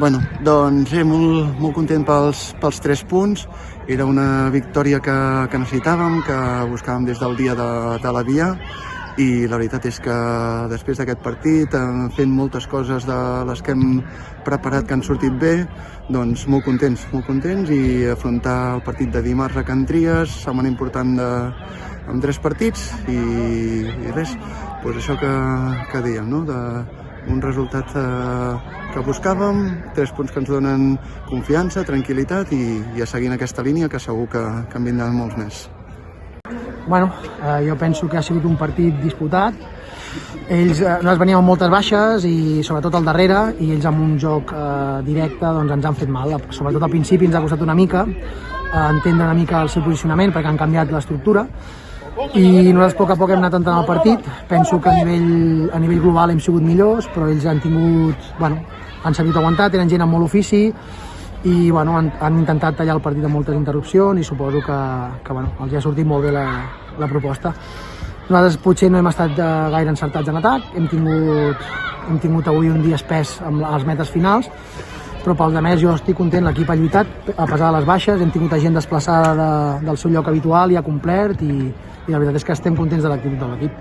Doncs molt content pels 3 punts. Era una victòria que necessitàvem, que buscàvem des del dia de la Via, i la veritat és que després d'aquest partit, fent moltes coses de les que hem preparat que han sortit bé, doncs molt contents, i afrontar el partit de dimarts a Can Tries, setmana important amb 3 partits, i res, doncs això que dèiem, no? Un resultat que buscàvem, 3 punts que ens donen confiança, tranquil·litat, i a seguir en aquesta línia, que segur que en vindran molts més. Jo penso que ha sigut un partit disputat. Nosaltres veníem amb moltes baixes i sobretot al darrere, i ells amb un joc directe doncs ens han fet mal. Sobretot al principi ens ha costat una mica entendre una mica el seu posicionament, perquè han canviat l'estructura, i nosaltres a poc hem anat entrant al partit. Penso que a nivell global hem sigut millors, però ells han sabut aguantar, tenen gent amb molt ofici, i han intentat tallar el partit amb moltes interrupcions, i suposo que els ha sortit molt bé la proposta. Nosaltres potser no hem estat gaire encertats en atac, hem tingut avui un dia espès amb les metes finals, però pel de més jo estic content, l'equip ha lluitat a pesar de les baixes, hem tingut gent desplaçada del seu lloc habitual i ha complert, i la veritat és que estem contents de l'actitud de l'equip.